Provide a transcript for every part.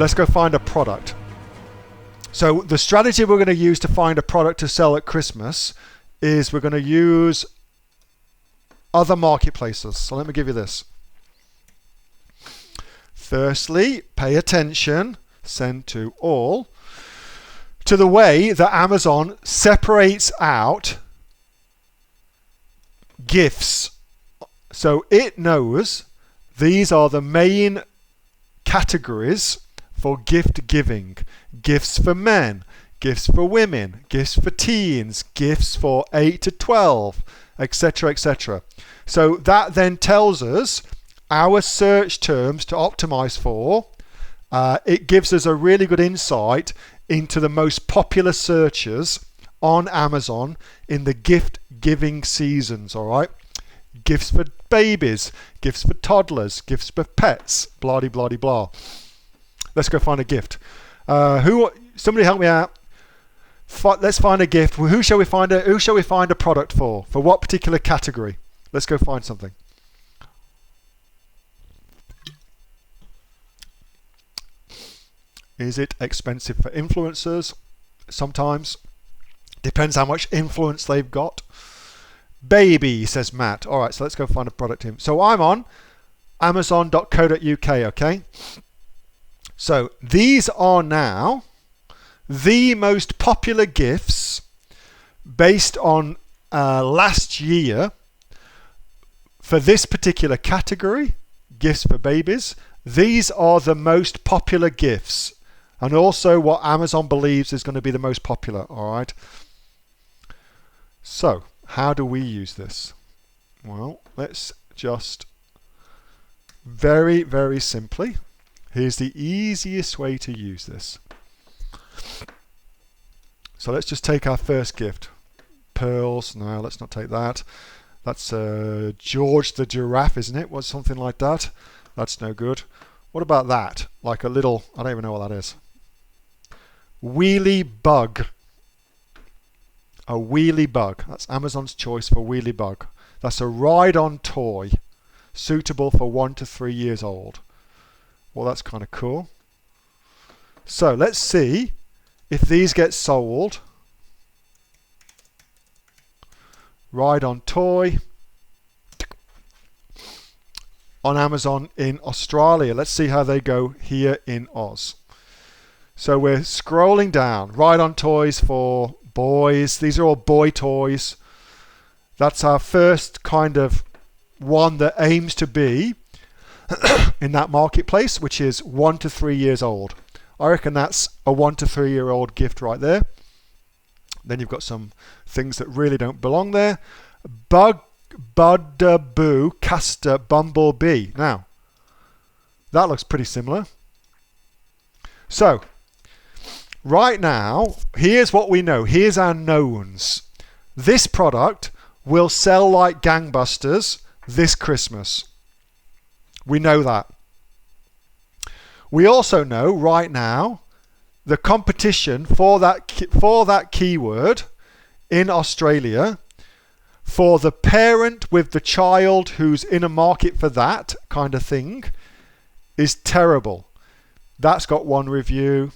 let's go find a product. So the strategy we're going to use to find a product to sell at Christmas is we're going to use other marketplaces. So let me give you this. Firstly, pay attention, send to all, to the way that Amazon separates out gifts. So it knows these are the main categories for gift giving. Gifts for men, gifts for women, gifts for teens, gifts for 8 to 12, etc., etc. So that then tells us our search terms to optimize for. It gives us a really good insight into the most popular searches on Amazon in the gift giving seasons, all right? Gifts for babies, gifts for toddlers, gifts for pets, blah de blah de blah. Let's go find a gift. Somebody help me out. Let's find a gift. Who shall we find a product for? For what particular category? Let's go find something. Is it expensive for influencers? Sometimes. Depends how much influence they've got. Baby, says Matt. All right, so let's go find a product here. So I'm on amazon.co.uk, okay? So these are now the most popular gifts based on last year for this particular category, gifts for babies. These are the most popular gifts, and also what Amazon believes is going to be the most popular, all right? So how do we use this? Well, let's just very, very simply, here's the easiest way to use this. So let's just take our first gift. Pearls. No, let's not take that. That's George the giraffe, isn't it? Was something like that. That's no good. What about that? Like a little, I don't even know what that is. Wheelie bug. A wheelie bug. That's Amazon's choice for wheelie bug. That's a ride-on toy suitable for 1 to 3 years old. Well, that's kind of cool. So let's see if these get sold. Ride-on toy on Amazon in Australia. Let's see how they go here in Oz. So we're scrolling down. Ride-on toys for boys. These are all boy toys. That's our first kind of one that aims to be in that marketplace, which is 1 to 3 years old. I reckon that's a 1 to 3 year old gift right there. Then you've got some things that really don't belong there. Bugaboo Castor Bumblebee. Now, that looks pretty similar. So, right now, here's what we know. Here's our knowns. This product will sell like gangbusters this Christmas. We know that. We also know right now the competition for that keyword in Australia for the parent with the child who's in a market for that kind of thing is terrible. That's got 1 review.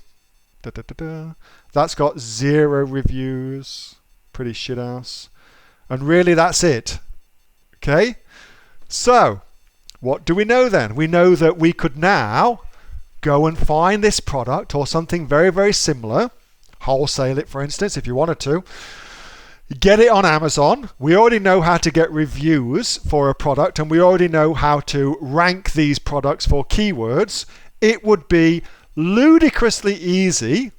That's got 0 reviews. Pretty shit house. And really that's it. Okay? So, what do we know then? We know that we could now go and find this product or something very, very similar, wholesale it for instance if you wanted to, get it on Amazon. We already know how to get reviews for a product and we already know how to rank these products for keywords. It would be ludicrously easy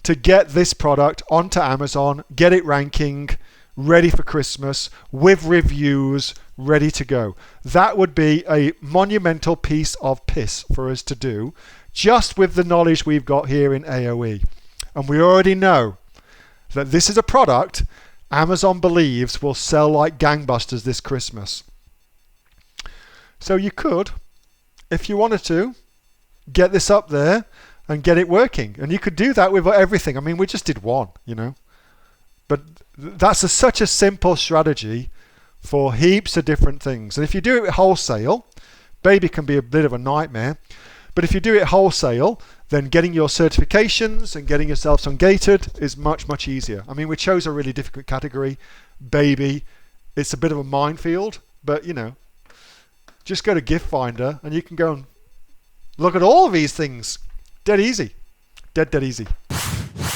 to get this product onto Amazon, get it ranking, ready for Christmas, with reviews, ready to go. That would be a monumental piece of piss for us to do, just with the knowledge we've got here in AOE. And we already know that this is a product Amazon believes will sell like gangbusters this Christmas. So you could, if you wanted to, get this up there and get it working. And you could do that with everything. I mean, we just did one, you know. But that's such a simple strategy for heaps of different things. And if you do it wholesale, baby can be a bit of a nightmare. But if you do it wholesale, then getting your certifications and getting yourself ungated is much, much easier. I mean, we chose a really difficult category, baby. It's a bit of a minefield, but you know, just go to Gift Finder and you can go and look at all of these things. Dead easy. Dead easy.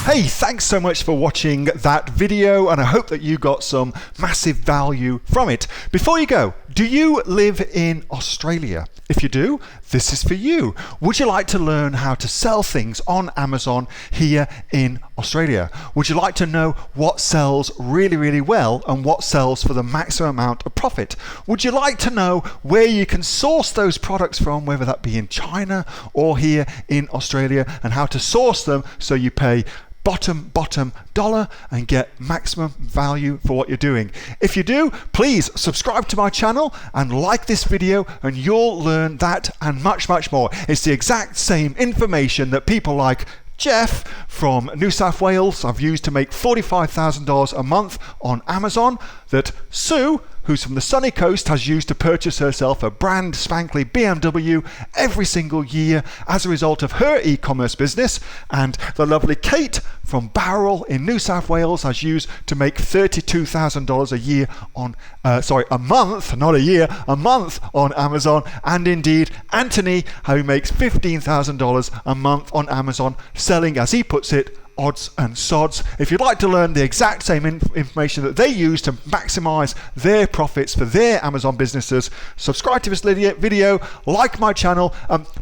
Hey, thanks so much for watching that video, and I hope that you got some massive value from it. Before you go, do you live in Australia? If you do, this is for you. Would you like to learn how to sell things on Amazon here in Australia? Would you like to know what sells really, really well and what sells for the maximum amount of profit? Would you like to know where you can source those products from, whether that be in China or here in Australia, and how to source them so you pay bottom dollar and get maximum value for what you're doing? If you do, please subscribe to my channel and like this video, and you'll learn that and much, much more. It's the exact same information that people like Jeff from New South Wales have used to make $45,000 a month on Amazon, that Sue, who's from the sunny coast, has used to purchase herself a brand spankly BMW every single year as a result of her e-commerce business, and the lovely Kate from Bowral in New South Wales has used to make $32,000 a year on, a month, not a year, a month on Amazon, and indeed Anthony, who makes $15,000 a month on Amazon, selling, as he puts it, odds and sods. If you'd like to learn the exact same information that they use to maximize their profits for their Amazon businesses, subscribe to this video, like my channel,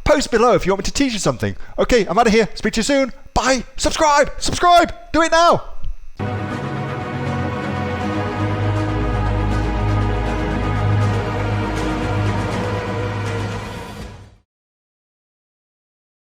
post below if you want me to teach you something. Okay, I'm out of here. Speak to you soon. Bye. Subscribe. Do it now.